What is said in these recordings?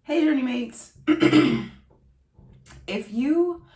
Hey, journey mates. If you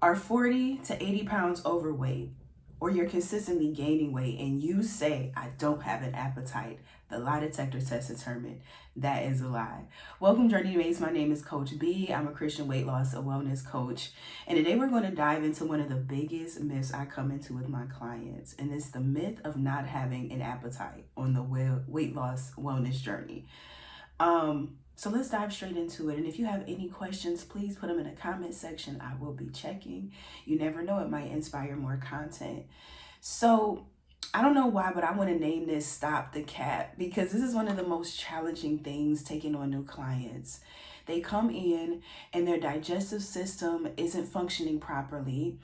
are 40 to 80 pounds overweight, or you're consistently gaining weight and you say, I don't have an appetite, the lie detector test determined that is a lie. Welcome, journey mates. My name is Coach B. I'm a Christian weight loss and wellness coach. And today we're going to dive into one of the biggest myths I come into with my clients. And it's the myth of not having an appetite on the weight loss wellness journey. So let's dive straight into it. And if you have any questions, please put them in the comment section. I will be checking. You never know, it might inspire more content. So I don't know why, but I want to name this Stop the Cap, because this is one of the most challenging things taking on new clients. They come in and their digestive system isn't functioning properly.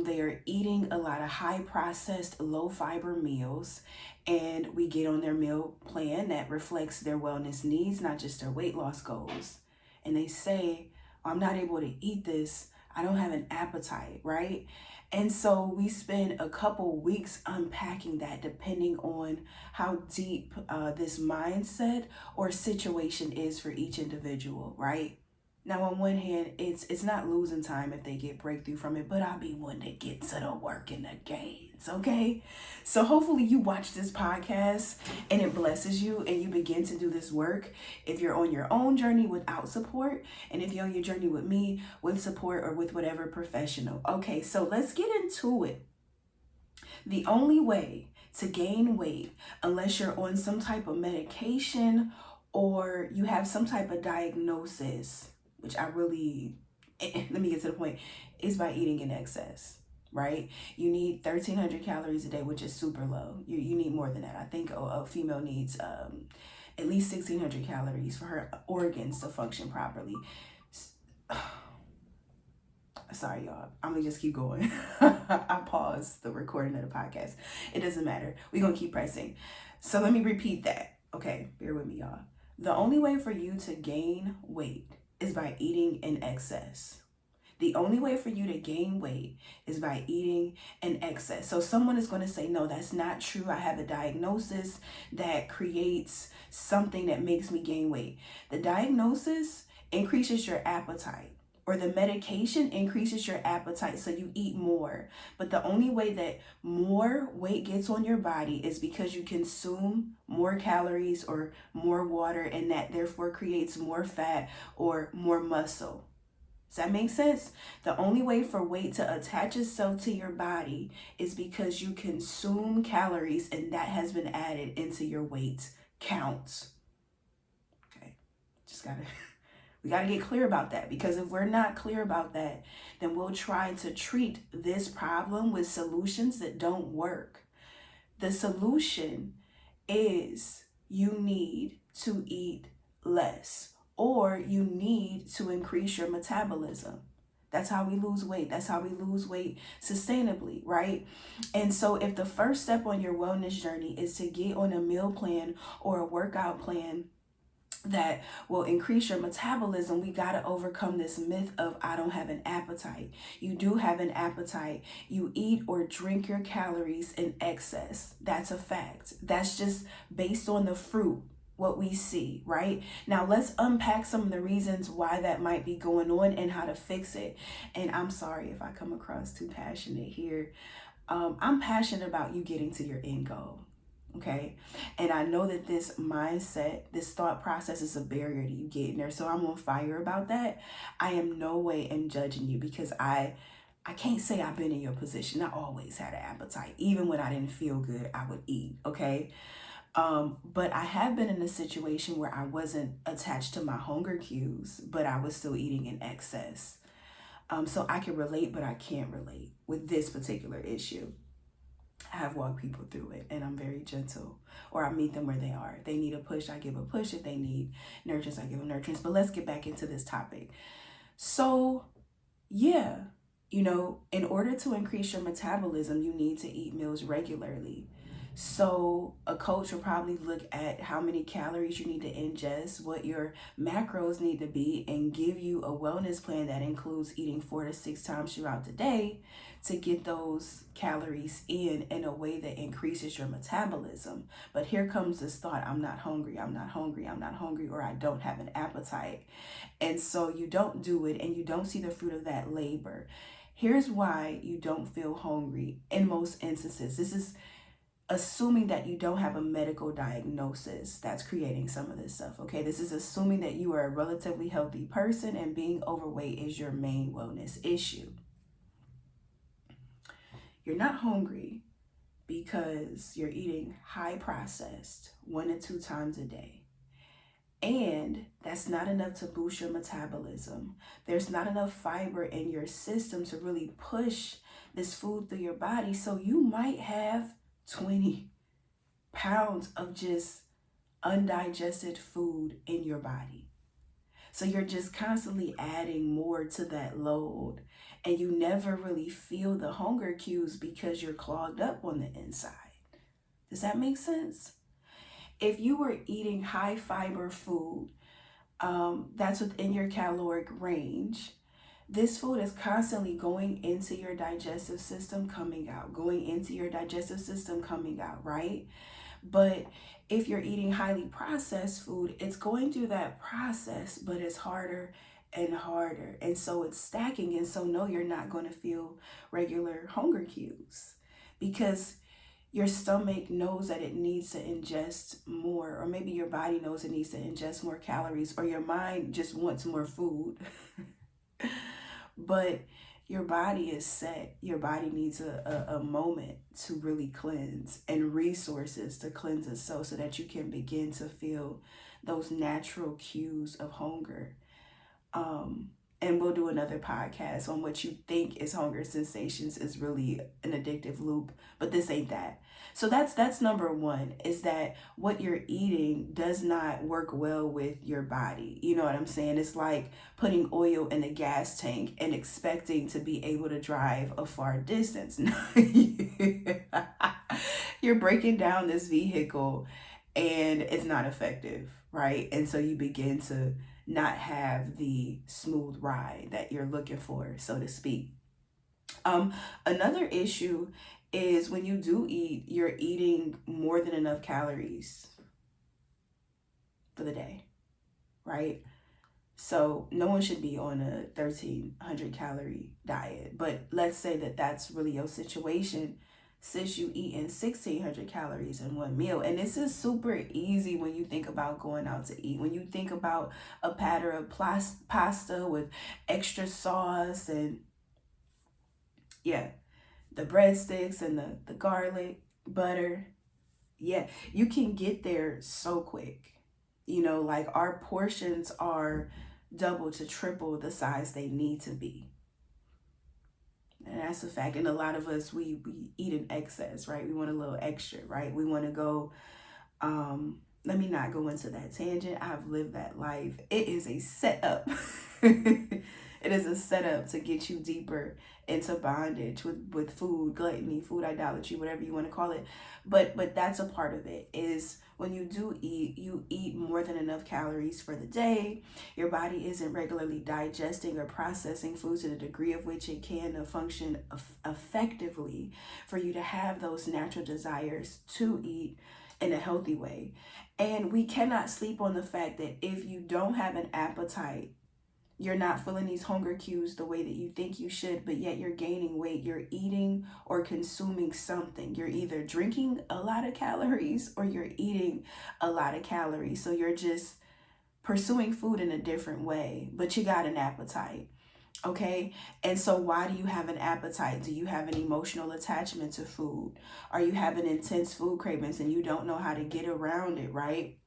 They are eating a lot of high processed, low fiber meals, and we get on their meal plan that reflects their wellness needs, not just their weight loss goals. And they say, I'm not able to eat this. I don't have an appetite, right? And so we spend a couple weeks unpacking that, depending on how deep this mindset or situation is for each individual, right? Now, on one hand, it's not losing time if they get breakthrough from it, but I'll be one that gets to the work and the gains, okay? So hopefully you watch this podcast and it blesses you and you begin to do this work. If you're on your own journey without support, and if you're on your journey with me, with support or with whatever professional. Okay, so let's get into it. The only way to gain weight, unless you're on some type of medication or you have some type of diagnosis, which let me get to the point, is by eating in excess, right? You need 1,300 calories a day, which is super low. You need more than that. I think a female needs at least 1,600 calories for her organs to function properly. Sorry, y'all. I'm gonna just keep going. I paused the recording of the podcast. It doesn't matter. We're gonna keep pressing. So let me repeat that. Okay, bear with me, y'all. The only way for you to gain weight is by eating in excess. The only way for you to gain weight is by eating in excess. So someone is going to say, no, that's not true. I have a diagnosis that creates something that makes me gain weight. The diagnosis increases your appetite, or the medication increases your appetite, so you eat more. But the only way that more weight gets on your body is because you consume more calories or more water, and that therefore creates more fat or more muscle. Does that make sense? The only way for weight to attach itself to your body is because you consume calories, and that has been added into your weight count. Okay, we got to get clear about that, because if we're not clear about that, then we'll try to treat this problem with solutions that don't work. The solution is you need to eat less, or you need to increase your metabolism. That's how we lose weight. That's how we lose weight sustainably, right? And so if the first step on your wellness journey is to get on a meal plan or a workout plan that will increase your metabolism, we got to overcome this myth of I don't have an appetite. You do have an appetite. You eat or drink your calories in excess. That's a fact. That's just based on the fruit, what we see, right? Now let's unpack some of the reasons why that might be going on and how to fix it. And I'm sorry if I come across too passionate here. I'm passionate about you getting to your end goal. Okay. And I know that this mindset, this thought process is a barrier to you getting there. So I'm on fire about that. I am no way am judging you, because I can't say I've been in your position. I always had an appetite. Even when I didn't feel good, I would eat. Okay. But I have been in a situation where I wasn't attached to my hunger cues, but I was still eating in excess. So I can relate, but I can't relate with this particular issue. I have walked people through it, and I'm very gentle, or I meet them where they are. If they need a push, I give a push. If they need nurturance, I give them nurturance. But let's get back into this topic. So yeah, in order to increase your metabolism, you need to eat meals regularly. So a coach will probably look at how many calories you need to ingest, what your macros need to be, and give you a wellness plan that includes eating 4 to 6 times throughout the day to get those calories in a way that increases your metabolism. But here comes this thought, I'm not hungry, I'm not hungry, I'm not hungry, or I don't have an appetite. And so you don't do it and you don't see the fruit of that labor. Here's why you don't feel hungry in most instances. This is assuming that you don't have a medical diagnosis that's creating some of this stuff, okay? This is assuming that you are a relatively healthy person and being overweight is your main wellness issue. You're not hungry because you're eating high processed 1 to 2 times a day. And that's not enough to boost your metabolism. There's not enough fiber in your system to really push this food through your body. So you might have 20 pounds of just undigested food in your body. So you're just constantly adding more to that load, and you never really feel the hunger cues because you're clogged up on the inside. Does that make sense? If you were eating high fiber food, that's within your caloric range. This food is constantly going into your digestive system, coming out, going into your digestive system, coming out, right? But if you're eating highly processed food, it's going through that process, but it's harder and harder. And so it's stacking. And so, no, you're not going to feel regular hunger cues because your stomach knows that it needs to ingest more, or maybe your body knows it needs to ingest more calories, or your mind just wants more food. But your body is set. Your body needs a moment to really cleanse and resources to cleanse itself so that you can begin to feel those natural cues of hunger. And we'll do another podcast on what you think is hunger sensations is really an addictive loop, but this ain't that. So that's number one, is that what you're eating does not work well with your body. You know what I'm saying? It's like putting oil in a gas tank and expecting to be able to drive a far distance. You're breaking down this vehicle and it's not effective, right? And so you begin to not have the smooth ride that you're looking for, so to speak. Another issue is when you do eat, you're eating more than enough calories for the day, right? So no one should be on a 1,300 calorie diet, but let's say that that's really your situation. Since you eating 1,600 calories in one meal, and this is super easy when you think about going out to eat. When you think about a platter of pasta with extra sauce and the breadsticks and the garlic, butter, you can get there so quick. Like our portions are double to triple the size they need to be. And that's a fact. And a lot of us, we eat in excess, right? We want a little extra, right? We want to go, let me not go into that tangent. I've lived that life. It is a setup. It is a setup to get you deeper into bondage with food, gluttony, food idolatry, whatever you want to call it. But that's a part of it, is when you do eat, you eat more than enough calories for the day. Your body isn't regularly digesting or processing food to the degree of which it can function effectively for you to have those natural desires to eat in a healthy way. And we cannot sleep on the fact that if you don't have an appetite, you're not feeling these hunger cues the way that you think you should, but yet you're gaining weight. You're eating or consuming something. You're either drinking a lot of calories or you're eating a lot of calories. So you're just pursuing food in a different way, but you got an appetite. Okay. And so why do you have an appetite? Do you have an emotional attachment to food? Are you having intense food cravings and you don't know how to get around it, right?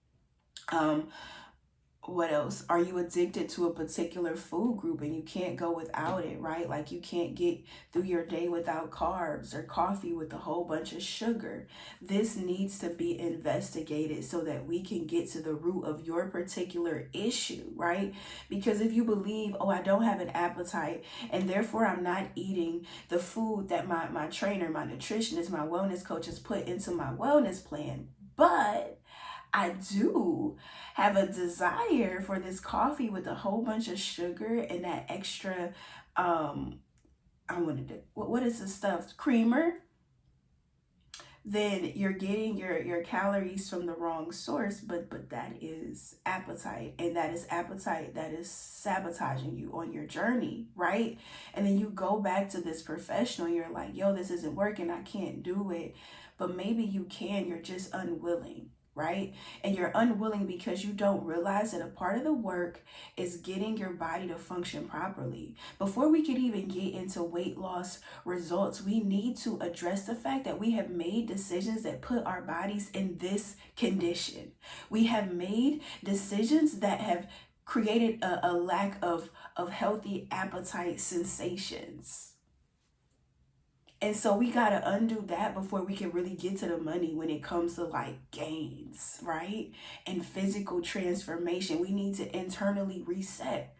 What else? Are you addicted to a particular food group and you can't go without it, right? Like you can't get through your day without carbs or coffee with a whole bunch of sugar. This needs to be investigated so that we can get to the root of your particular issue, right? Because if you believe, oh, I don't have an appetite and therefore I'm not eating the food that my trainer, my nutritionist, my wellness coach has put into my wellness plan, but I do have a desire for this coffee with a whole bunch of sugar and that extra, I wanted to, what is the stuff? Creamer. Then you're getting your calories from the wrong source, but that is appetite, and that is appetite that is sabotaging you on your journey, right? And then you go back to this professional, you're like, yo, this isn't working, I can't do it. But maybe you can, you're just unwilling, right? And you're unwilling because you don't realize that a part of the work is getting your body to function properly. Before we could even get into weight loss results, we need to address the fact that we have made decisions that put our bodies in this condition. We have made decisions that have created a lack of healthy appetite sensations. And so we got to undo that before we can really get to the money when it comes to like gains, right? And physical transformation. We need to internally reset.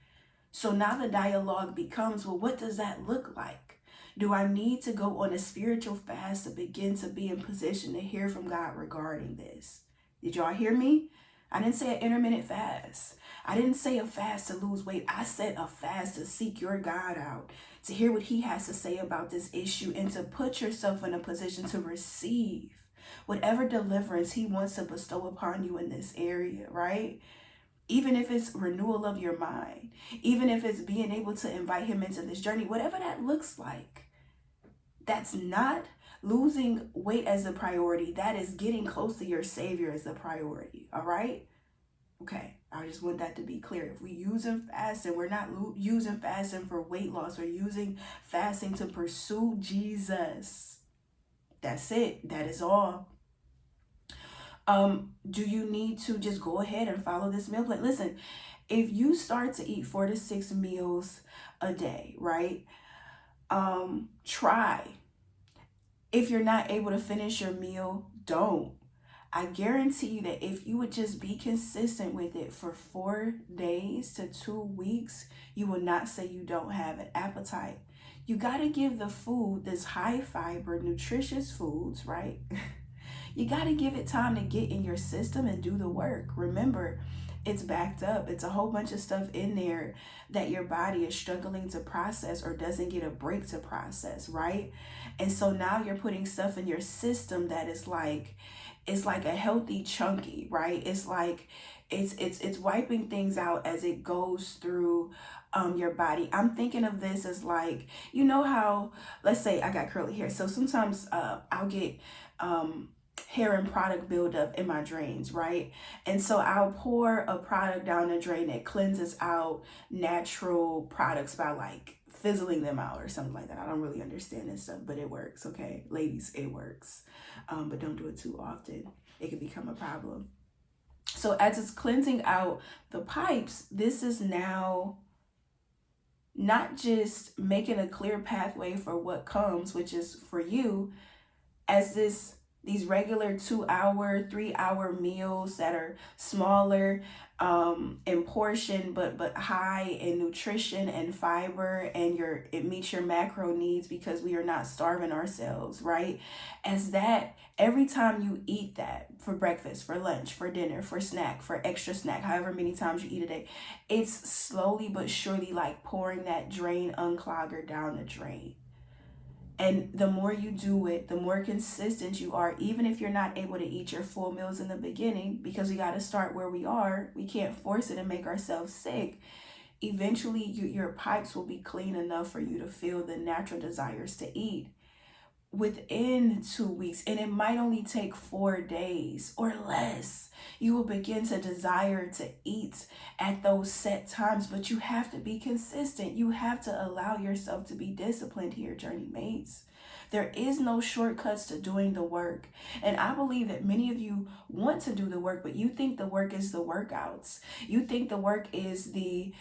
So now the dialogue becomes, well, what does that look like? Do I need to go on a spiritual fast to begin to be in position to hear from God regarding this? Did y'all hear me? I didn't say an intermittent fast. I didn't say a fast to lose weight. I said a fast to seek your God out, to hear what he has to say about this issue, and to put yourself in a position to receive whatever deliverance he wants to bestow upon you in this area, right? Even if it's renewal of your mind, even if it's being able to invite him into this journey, whatever that looks like, that's not losing weight as a priority. That is getting close to your Savior as the priority, all right? Okay, I just want that to be clear. If we using fasting, we're not using fasting for weight loss. We're using fasting to pursue Jesus. That's it. That is all. Do you need to just go ahead and follow this meal plan? Listen, if you start to eat 4 to 6 meals a day, right? Try. If you're not able to finish your meal, don't. I guarantee you that if you would just be consistent with it for 4 days to 2 weeks, you will not say you don't have an appetite. You got to give the food, this high fiber, nutritious foods, right? You got to give it time to get in your system and do the work. Remember, it's backed up. It's a whole bunch of stuff in there that your body is struggling to process or doesn't get a break to process, right? And so now you're putting stuff in your system that is like, it's like a healthy chunky, right? It's like it's wiping things out as it goes through your body. I'm thinking of this as like, you know how, let's say I got curly hair. So sometimes I'll get hair and product buildup in my drains, right? And so I'll pour a product down the drain that cleanses out natural products by like fizzling them out or something like that. I don't really understand this stuff, but it works, okay? Ladies, it works. But don't do it too often. It can become a problem. So as it's cleansing out the pipes, this is now not just making a clear pathway for what comes, which is for you, as these regular 2-hour, 3-hour meals that are smaller in portion, but high in nutrition and fiber, and it meets your macro needs because we are not starving ourselves, right? As that, every time you eat that for breakfast, for lunch, for dinner, for snack, for extra snack, however many times you eat a day, it's slowly but surely like pouring that drain unclogger down the drain. And the more you do it, the more consistent you are, even if you're not able to eat your full meals in the beginning, because we got to start where we are. We can't force it and make ourselves sick. Eventually, your pipes will be clean enough for you to feel the natural desires to eat within 2 weeks. And it might only take 4 days or less. You will begin to desire to eat at those set times, but you have to be consistent. You have to allow yourself to be disciplined here, journey mates. There is no shortcuts to doing the work. And I believe that many of you want to do the work, but you think the work is the workouts. You think the work is the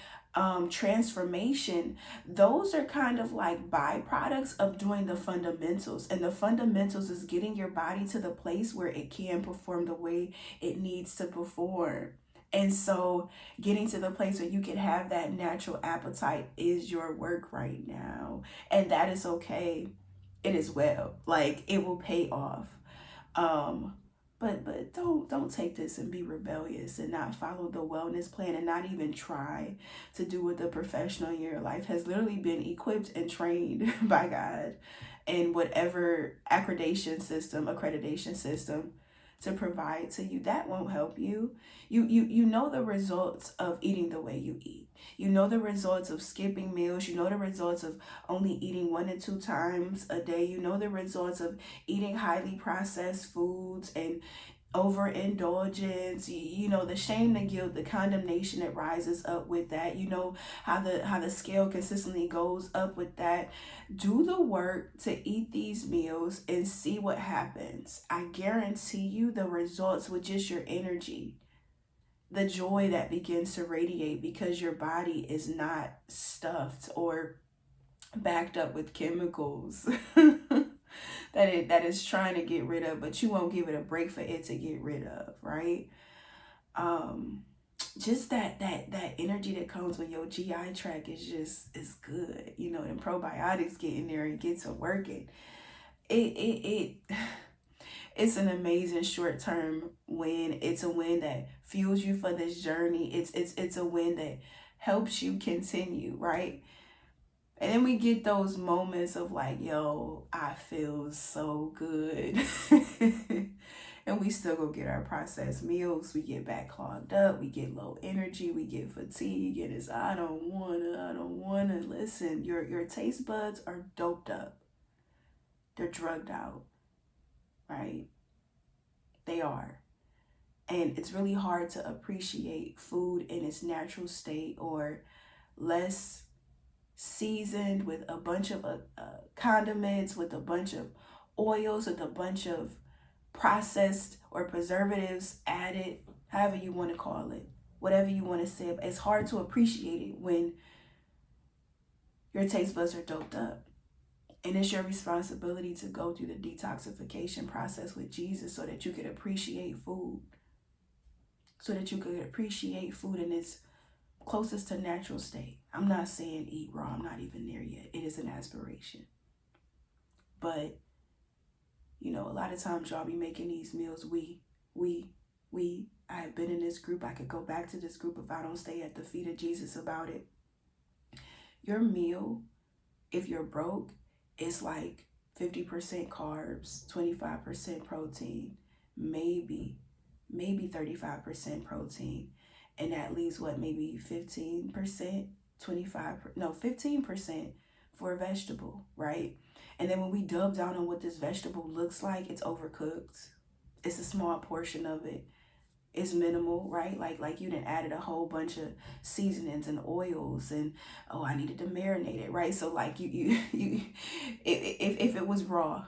transformation. Those are kind of like byproducts of doing the fundamentals. And the fundamentals is getting your body to the place where it can perform the way it needs to perform. And so getting to the place where you can have that natural appetite is your work right now. And that is okay. It is well. Like, it will pay off. Um, but don't take this and be rebellious and not follow the wellness plan and not even try to do what the professional in your life has literally been equipped and trained by God and whatever accreditation system to provide to you. That won't help you. You know the results of eating the way you eat. You know the results of skipping meals. You know the results of only eating 1 to 2 times a day. You know the results of eating highly processed foods and overindulgence. You know the shame, the guilt, the condemnation that rises up with that. You know how the scale consistently goes up with that. Do the work to eat these meals and see what happens. I guarantee you the results with just your energy, the joy that begins to radiate because your body is not stuffed or backed up with chemicals that is trying to get rid of, but you won't give it a break for it to get rid of, right? Just that energy that comes when your GI tract is good, you know, and probiotics get in there and get to working. It it's an amazing short-term win. It's a win that fuels you for this journey. It's a win that helps you continue, right? And then we get those moments of like, yo, I feel so good. And we still go get our processed meals. We get back clogged up. We get low energy. We get fatigue. And it's, I don't wanna. Listen, your taste buds are doped up. They're drugged out, right? They are. And it's really hard to appreciate food in its natural state or less seasoned with a bunch of condiments, with a bunch of oils, with a bunch of processed or preservatives added, however you want to call it, whatever you want to say. It's hard to appreciate it when your taste buds are doped up. And it's your responsibility to go through the detoxification process with Jesus so that you could appreciate food. So that you could appreciate food in its closest to natural state. I'm not saying eat raw. I'm not even there yet. It is an aspiration. But, you know, a lot of times y'all be making these meals. I have been in this group. I could go back to this group if I don't stay at the feet of Jesus about it. Your meal, if you're broke, is like 50% carbs, 25% protein, maybe 35% protein. And that leaves what, maybe 15%, 15% for a vegetable, right? And then when we dub down on what this vegetable looks like, it's overcooked. It's a small portion of it. It's minimal, right? Like you done added a whole bunch of seasonings and oils and, oh, I needed to marinate it, right? So like you if it was raw,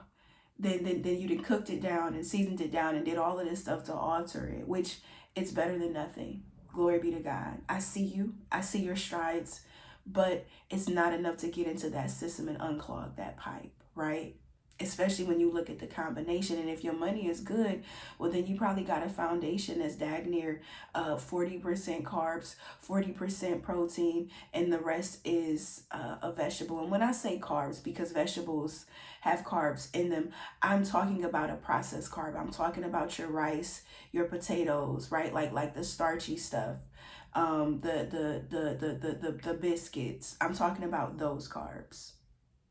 then you done cooked it down and seasoned it down and did all of this stuff to alter it, which it's better than nothing. Glory be to God. I see you. I see your strides, but it's not enough to get into that system and unclog that pipe, right? Especially when you look at the combination. And if your money is good, well, then you probably got a foundation that's dag near 40% carbs, 40% protein, and the rest is a vegetable. And when I say carbs, because vegetables have carbs in them, I'm talking about a processed carb. I'm talking about your rice, your potatoes, right? Like the starchy stuff, the biscuits. I'm talking about those carbs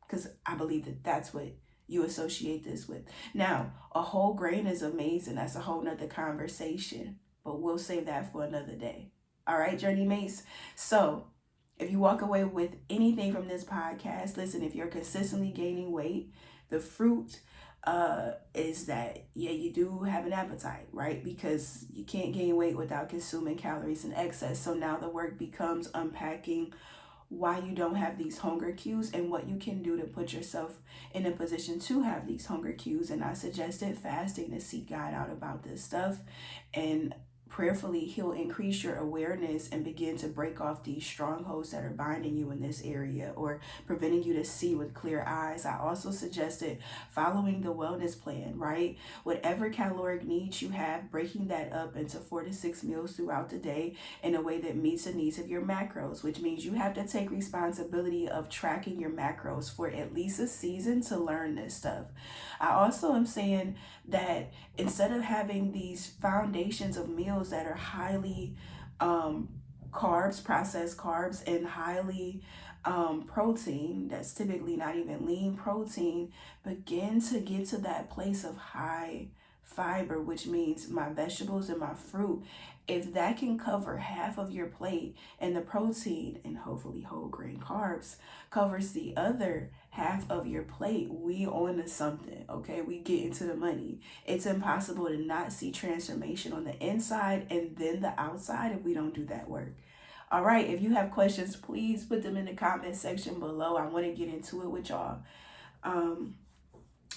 because I believe that that's what you associate this with. Now, a whole grain is amazing. That's a whole nother conversation, but we'll save that for another day. All right, journey mates. So if you walk away with anything from this podcast, listen, if you're consistently gaining weight, the fruit is that, yeah, you do have an appetite, right? Because you can't gain weight without consuming calories in excess. So now the work becomes unpacking why you don't have these hunger cues and what you can do to put yourself in a position to have these hunger cues. And I suggested fasting to seek God out about this stuff, and prayerfully he'll increase your awareness and begin to break off these strongholds that are binding you in this area or preventing you to see with clear eyes. I also suggested following the wellness plan, right? Whatever caloric needs you have, breaking that up into 4 to 6 meals throughout the day in a way that meets the needs of your macros, which means you have to take responsibility of tracking your macros for at least a season to learn this stuff. I also am saying that instead of having these foundations of meals that are highly carbs, processed carbs, and highly protein, that's typically not even lean protein, begin to get to that place of high fiber, which means my vegetables and my fruit. If that can cover half of your plate and the protein and hopefully whole grain carbs covers the other half of your plate, we on to something, okay? We get into the money. It's impossible to not see transformation on the inside and then the outside if we don't do that work. All right, if you have questions, please put them in the comment section below. I want to get into it with y'all.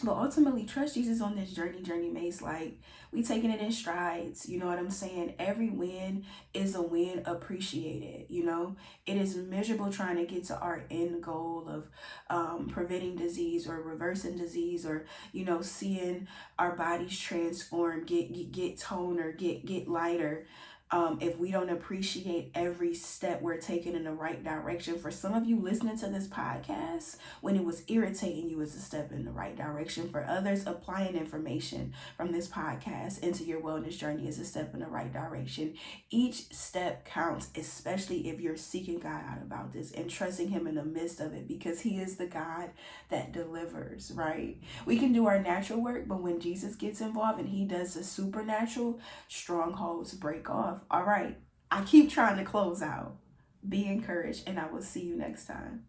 But ultimately, trust Jesus on this journey maze. Like, we taking it in strides. You know what I'm saying? Every win is a win appreciated. You know, it is miserable trying to get to our end goal of preventing disease or reversing disease, or, you know, seeing our bodies transform, get toner, get lighter. If we don't appreciate every step we're taking in the right direction. For some of you listening to this podcast, when it was irritating you, is a step in the right direction. For others, applying information from this podcast into your wellness journey is a step in the right direction. Each step counts, especially if you're seeking God out about this and trusting him in the midst of it, because he is the God that delivers, right? We can do our natural work, but when Jesus gets involved and he does the supernatural, strongholds break off. All right, I keep trying to close out. Be encouraged, and I will see you next time.